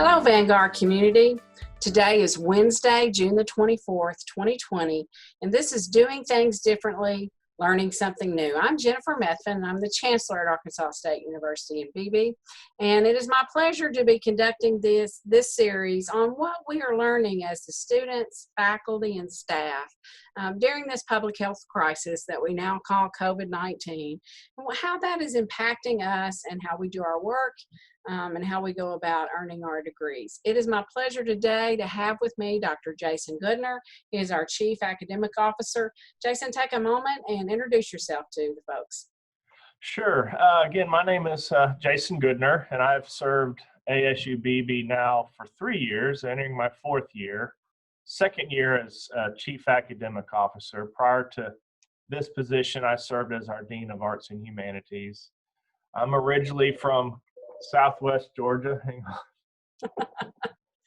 Hello, Vanguard community. Today is Wednesday, June the 24th, 2020, and this is Doing Things Differently, Learning Something New. I'm Jennifer Methvin, and I'm the Chancellor at Arkansas State University in Beebe, and it is my pleasure to be conducting this series on what we are learning as the students, faculty, and staff during this public health crisis that we now call COVID-19, and how that is impacting us and how we do our work and how we go about earning our degrees. It is my pleasure today to have with me Dr. Jason Goodner. He is our Chief Academic Officer. Jason, take a moment and introduce yourself to the folks. Sure. Again, my name is Jason Goodner, and I've served ASU-Beebe now for 3 years, entering my 4th year. Second year as Chief Academic Officer. Prior to this position, I served as our Dean of Arts and Humanities. I'm originally from Southwest Georgia. Hang on.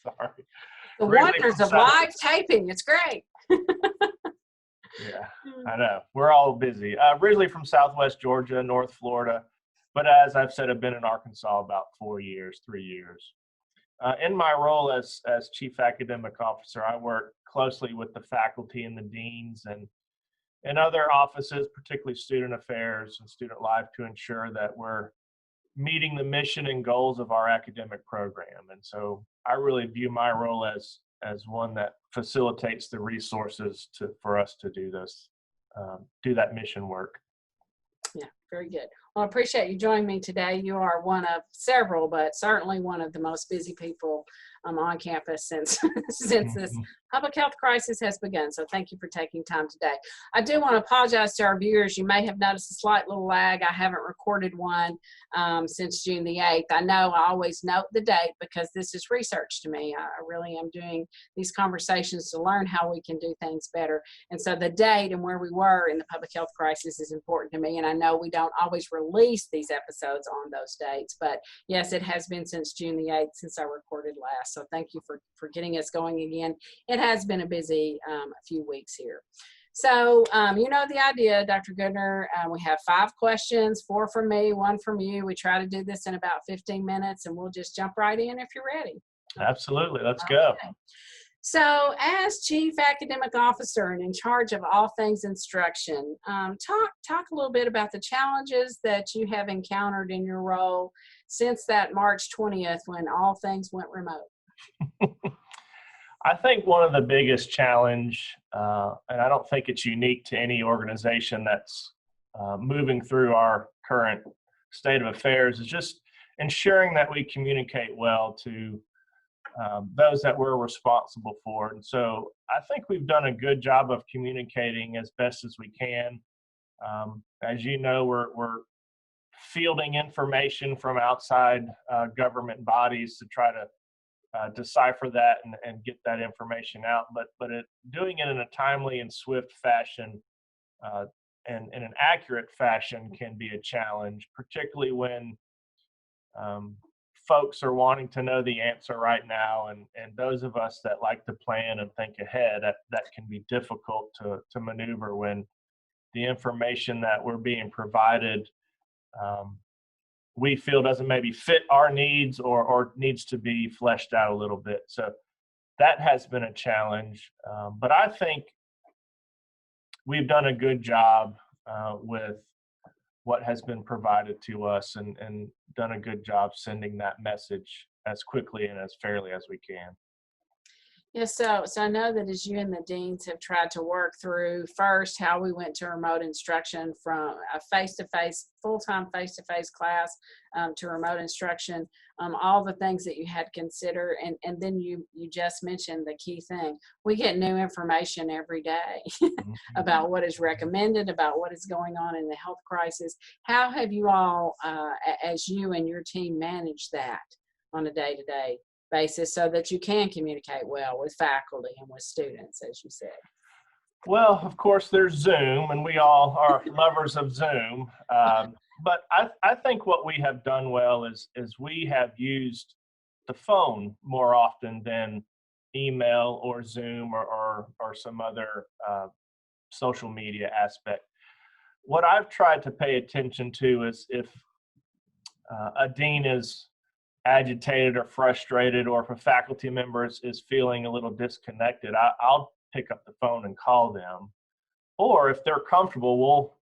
Sorry. The wonders of live taping. It's great. Yeah, I know. We're all busy. Originally from Southwest Georgia, North Florida, but as I've said, I've been in Arkansas about 3 years. In my role as Chief Academic Officer, I work closely with the faculty and the deans and other offices, particularly student affairs and student life, to ensure that we're meeting the mission and goals of our academic program. And so I really view my role as one that facilitates the resources for us to do this, do that mission work. Yeah, very good. Well, I appreciate you joining me today. You are one of several, but certainly one of the most busy people on campus since this public health crisis has begun. So thank you for taking time today. I do want to apologize to our viewers. You may have noticed a slight little lag. I haven't recorded one since June the 8th. I know I always note the date because this is research to me. I really am doing these conversations to learn how we can do things better. And so the date and where we were in the public health crisis is important to me. And I know we don't always release these episodes on those dates, but yes, it has been since June the 8th since I recorded last. So thank you for getting us going again. It has been a busy few weeks here. So you know the idea, Dr. Goodner. We have 5 questions, 4 from me, 1 from you. We try to do this in about 15 minutes, and we'll just jump right in if you're ready. Absolutely. Let's go. Okay. So as Chief Academic Officer and in charge of all things instruction, talk a little bit about the challenges that you have encountered in your role since that March 20th when all things went remote. I think one of the biggest challenge, and I don't think it's unique to any organization that's moving through our current state of affairs, is just ensuring that we communicate well to those that we're responsible for. And so I think we've done a good job of communicating as best as we can. As you know, we're fielding information from outside government bodies to try to decipher that and get that information out, but doing it in a timely and swift fashion and in an accurate fashion can be a challenge, particularly when folks are wanting to know the answer right now, and those of us that like to plan and think ahead, that can be difficult to maneuver when the information that we're being provided we feel doesn't maybe fit our needs or needs to be fleshed out a little bit. So that has been a challenge. But I think we've done a good job with what has been provided to us and done a good job sending that message as quickly and as fairly as we can. Yes, so I know that as you and the deans have tried to work through first how we went to remote instruction from a face-to-face, full-time face-to-face class to remote instruction, all the things that you had to consider, and then you just mentioned the key thing. We get new information every day about what is recommended, about what is going on in the health crisis. How have you all, as you and your team, managed that on a day-to-day basis so that you can communicate well with faculty and with students, as you said? Well, of course, there's Zoom, and we all are lovers of Zoom. But I think what we have done well is we have used the phone more often than email or Zoom or some other social media aspect. What I've tried to pay attention to is if a dean is agitated or frustrated, or if a faculty member is feeling a little disconnected, I'll pick up the phone and call them. Or if they're comfortable, we'll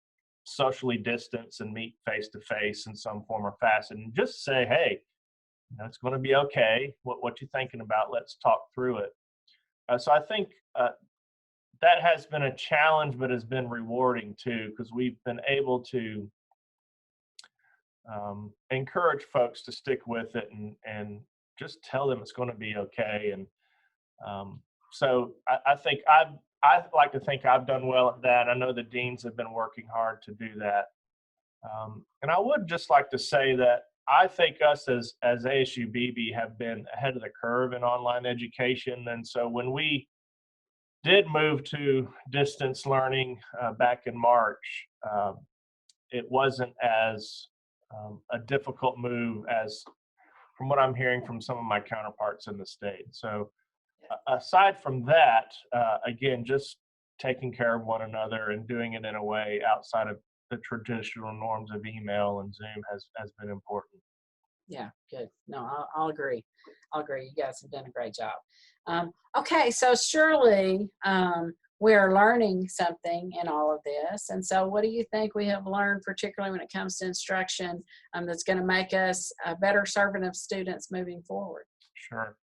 socially distance and meet face to face in some form or fashion and just say, hey, it's going to be okay. What you thinking about? Let's talk through it. So I think that has been a challenge, but has been rewarding too, because we've been able to encourage folks to stick with it and just tell them it's going to be okay. And so I think I like to think I've done well at that. I know the deans have been working hard to do that. And I would just like to say that I think us as ASU-Beebe have been ahead of the curve in online education. And so when we did move to distance learning back in March, it wasn't as a difficult move as from what I'm hearing from some of my counterparts in the state. So aside from that, again, just taking care of one another and doing it in a way outside of the traditional norms of email and Zoom has been important. Yeah, good. No, I'll agree. I'll agree. You guys have done a great job. Okay, so surely we're learning something in all of this. And so what do you think we have learned, particularly when it comes to instruction, that's going to make us a better servant of students moving forward? Sure.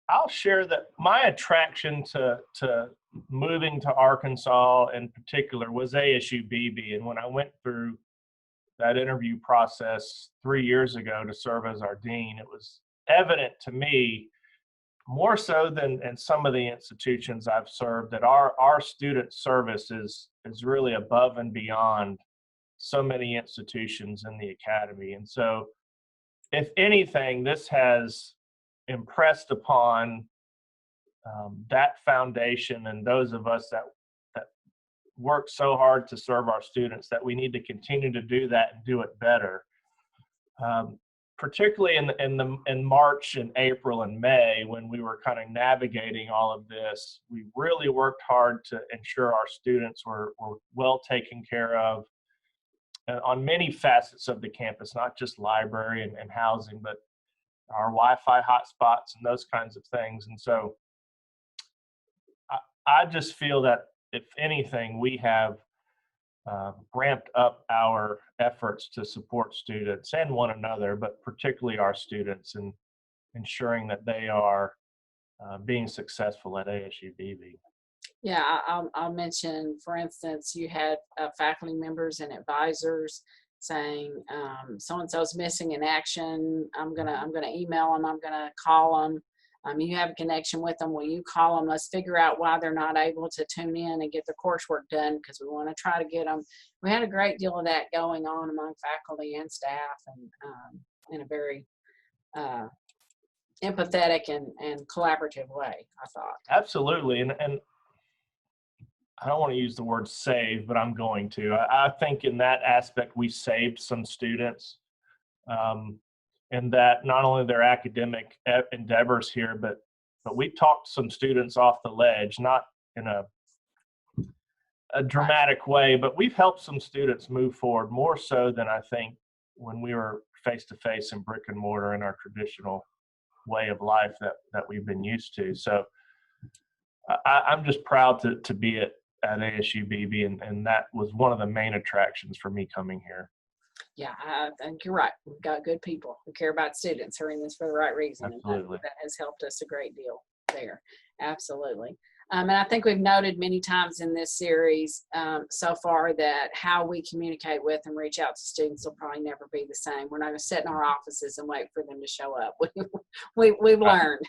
I'll share that my attraction to moving to Arkansas in particular was ASU-Beebe. And when I went through that interview process 3 years ago to serve as our dean, it was evident to me, more so than in some of the institutions I've served, that our student service is really above and beyond so many institutions in the academy. And so if anything, this has impressed upon that foundation and those of us that work so hard to serve our students that we need to continue to do that and do it better. Particularly in March and April and May, when we were kind of navigating all of this, we really worked hard to ensure our students were well taken care of on many facets of the campus, not just library and housing, but our Wi-Fi hotspots and those kinds of things. And so I just feel that if anything, we have ramped up our efforts to support students and one another, but particularly our students, and ensuring that they are being successful at ASU-Beebe. Yeah, I'll mention, for instance, you had faculty members and advisors saying so-and-so's missing in action. I'm gonna email them. I'm gonna call them. You have a connection with them. Will you call them? Let's figure out why they're not able to tune in and get their coursework done, because we want to try to get them. We had a great deal of that going on among faculty and staff, and in a very empathetic and collaborative way, I thought. Absolutely, and I don't want to use the word save, but I'm going to. I think in that aspect we saved some students. And that not only their academic endeavors here, but we talked some students off the ledge, not in a dramatic way, but we've helped some students move forward more so than I think when we were face-to-face in brick and mortar in our traditional way of life that we've been used to. So I'm just proud to be at ASU-Beebe, and that was one of the main attractions for me coming here. Yeah, I think you're right. We've got good people who care about students who are in this for the right reason. Absolutely. And that has helped us a great deal there. Absolutely. And I think we've noted many times in this series so far that how we communicate with and reach out to students will probably never be the same. We're not going to sit in our offices and wait for them to show up. We've learned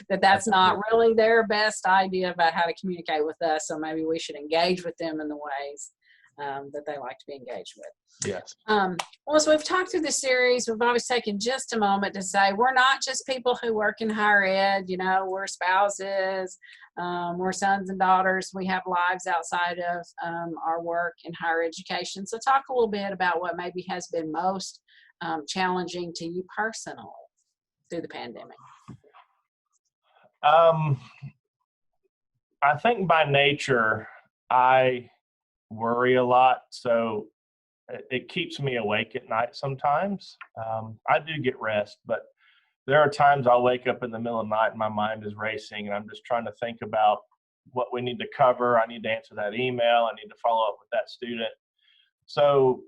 that that's not really their best idea about how to communicate with us. So maybe we should engage with them in the ways that they like to be engaged with. Yes. Well, as we've talked through the series, we've always taken just a moment to say we're not just people who work in higher ed. We're spouses, we're sons and daughters. We have lives outside of our work in higher education. So talk a little bit about what maybe has been most challenging to you personally through the pandemic. I think by nature, I worry a lot, so it keeps me awake at night sometimes. I do get rest, but there are times I'll wake up in the middle of the night and my mind is racing and I'm just trying to think about what we need to cover. I need to answer that email. I need to follow up with that student. So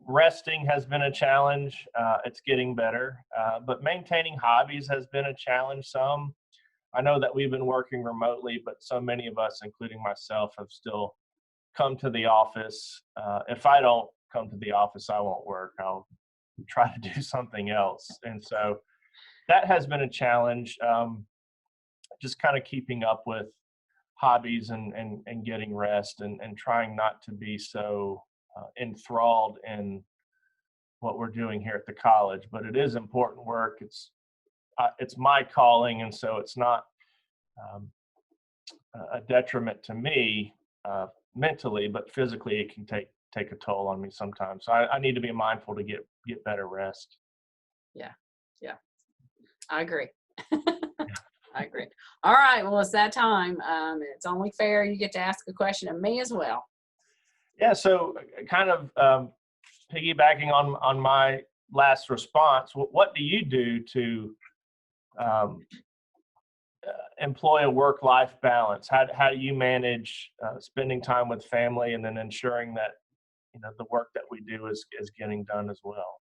resting has been a challenge. It's getting better, but maintaining hobbies has been a challenge some. I know that we've been working remotely, but so many of us, including myself, have still come to the office. If I don't come to the office, I won't work. I'll try to do something else. And so that has been a challenge, just kind of keeping up with hobbies and getting rest and trying not to be so enthralled in what we're doing here at the college. But it is important work. It's my calling, and so it's not a detriment to me mentally, but physically it can take a toll on me sometimes. So I need to be mindful to get better rest. Yeah, I agree. I agree. All right, well, it's that time. It's only fair you get to ask a question of me as well. Yeah, so kind of piggybacking on my last response, what do you do to employ a work-life balance? How do you manage spending time with family and then ensuring that the work that we do is getting done as well?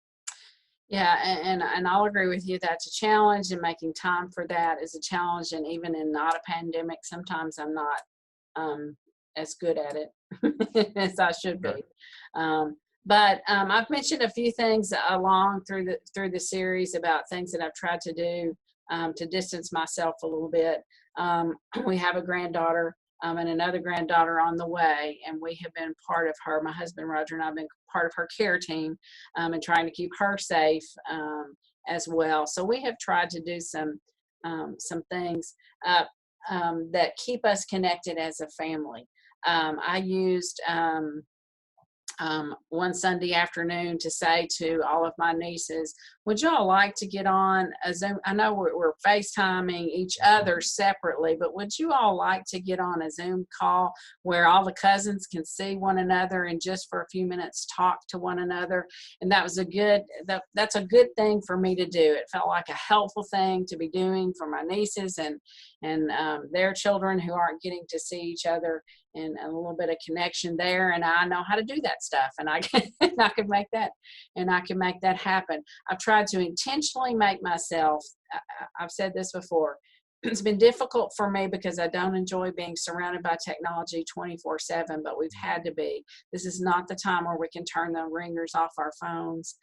Yeah, and I'll agree with you. That's a challenge, and making time for that is a challenge. And even in not a pandemic, sometimes I'm not as good at it as I should be. But I've mentioned a few things along through the series about things that I've tried to do to distance myself a little bit. We have a granddaughter and another granddaughter on the way, and we have been part of her. My husband Roger and I've been part of her care team and trying to keep her safe as well. So we have tried to do some things that keep us connected as a family. I used one Sunday afternoon to say to all of my nieces, would y'all like to get on a Zoom? I know we're FaceTiming each other separately, but would you all like to get on a Zoom call where all the cousins can see one another and just for a few minutes talk to one another? And that was that's a good thing for me to do. It felt like a helpful thing to be doing for my nieces and their children who aren't getting to see each other, and a little bit of connection there. And I know how to do that stuff, and I can make that happen. I've tried to intentionally make myself, I've said this before, it's been difficult for me because I don't enjoy being surrounded by technology 24/7, but we've had to be. This is not the time where we can turn the ringers off our phones.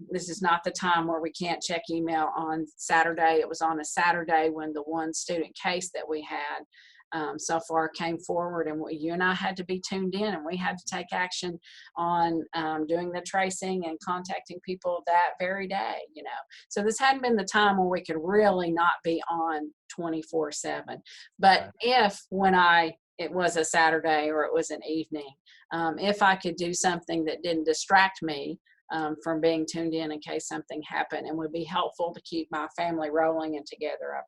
This is not the time where we can't check email on Saturday. It was on a Saturday when the one student case that we had so far came forward, and you and I had to be tuned in, and we had to take action on doing the tracing and contacting people that very day, So this hadn't been the time where we could really not be on 24/7. But if it was a Saturday or it was an evening, if I could do something that didn't distract me from being tuned in case something happened and would be helpful to keep my family rolling and together, I've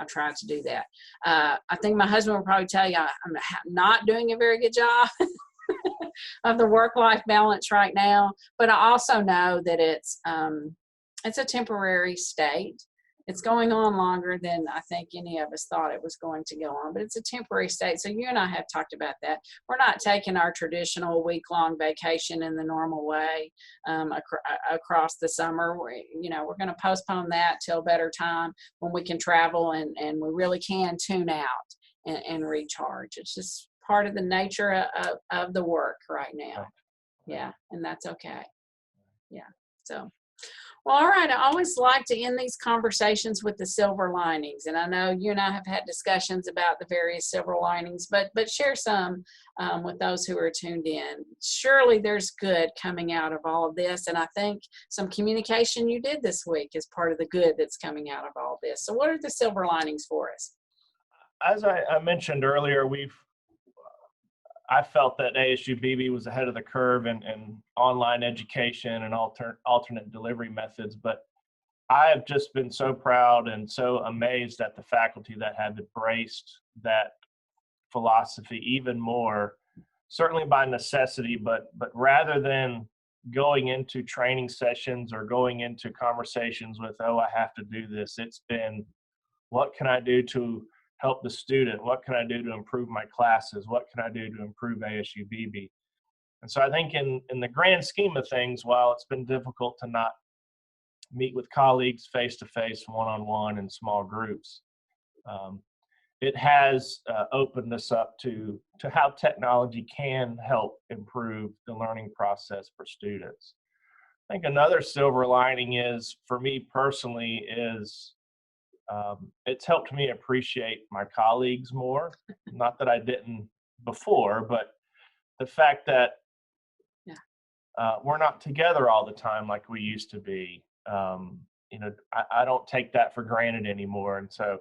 tried to do that. I think my husband will probably tell you I'm not doing a very good job of the work-life balance right now, but I also know that it's a temporary state. It's going on longer than I think any of us thought it was going to go on, but it's a temporary state. So you and I have talked about that. We're not taking our traditional week-long vacation in the normal way across the summer. We're going to postpone that till a better time when we can travel and we really can tune out and recharge. It's just part of the nature of the work right now. Yeah, and that's okay. Yeah, so. Well, all right. I always like to end these conversations with the silver linings. And I know you and I have had discussions about the various silver linings, but share some with those who are tuned in. Surely there's good coming out of all of this. And I think some communication you did this week is part of the good that's coming out of all this. So what are the silver linings for us? As I mentioned earlier, I felt that ASU-Beebe was ahead of the curve in online education and alternate delivery methods, but I have just been so proud and so amazed at the faculty that have embraced that philosophy even more, certainly by necessity, but rather than going into training sessions or going into conversations with, oh, I have to do this. It's been, what can I do to help the student? What can I do to improve my classes? What can I do to improve ASU-Beebe? And so I think in the grand scheme of things, while it's been difficult to not meet with colleagues face-to-face, one-on-one in small groups, it has opened us up to how technology can help improve the learning process for students. I think another silver lining is, for me personally, is it's helped me appreciate my colleagues more. Not that I didn't before, but the fact that we're not together all the time like we used to be. I don't take that for granted anymore. And so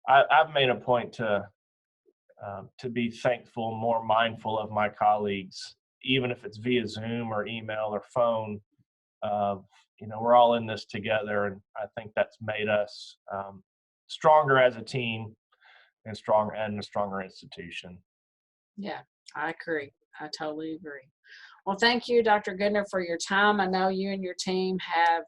I've made a point to be thankful, more mindful of my colleagues, even if it's via Zoom or email or phone. We're all in this together, and I think that's made us stronger as a team and a stronger institution. Yeah, I agree. I totally agree. Well, thank you, Dr. Goodner, for your time. I know you and your team have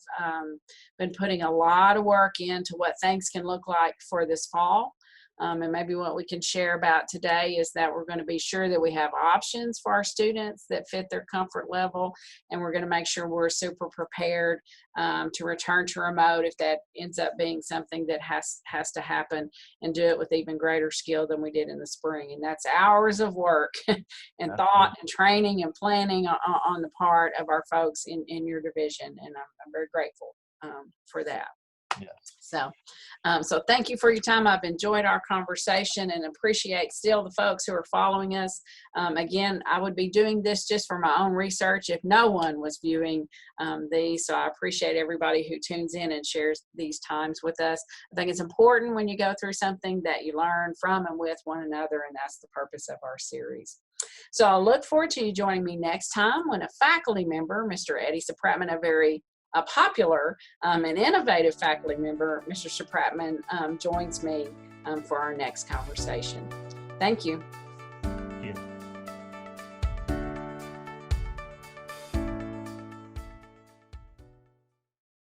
been putting a lot of work into what things can look like for this fall. And maybe what we can share about today is that we're going to be sure that we have options for our students that fit their comfort level, and we're going to make sure we're super prepared to return to remote if that ends up being something that has to happen, and do it with even greater skill than we did in the spring. And that's hours of work and thought and training and planning on the part of our folks in your division, and I'm very grateful for that. Yes. So thank you for your time. I've enjoyed our conversation and appreciate still the folks who are following us. Again, I would be doing this just for my own research if no one was viewing these. So I appreciate everybody who tunes in and shares these times with us. I think it's important when you go through something that you learn from and with one another, and that's the purpose of our series. So I look forward to you joining me next time when a faculty member, Mr. Eddie Supratman, a popular and innovative faculty member, Mr. Supratman, joins me for our next conversation. Thank you. Thank you.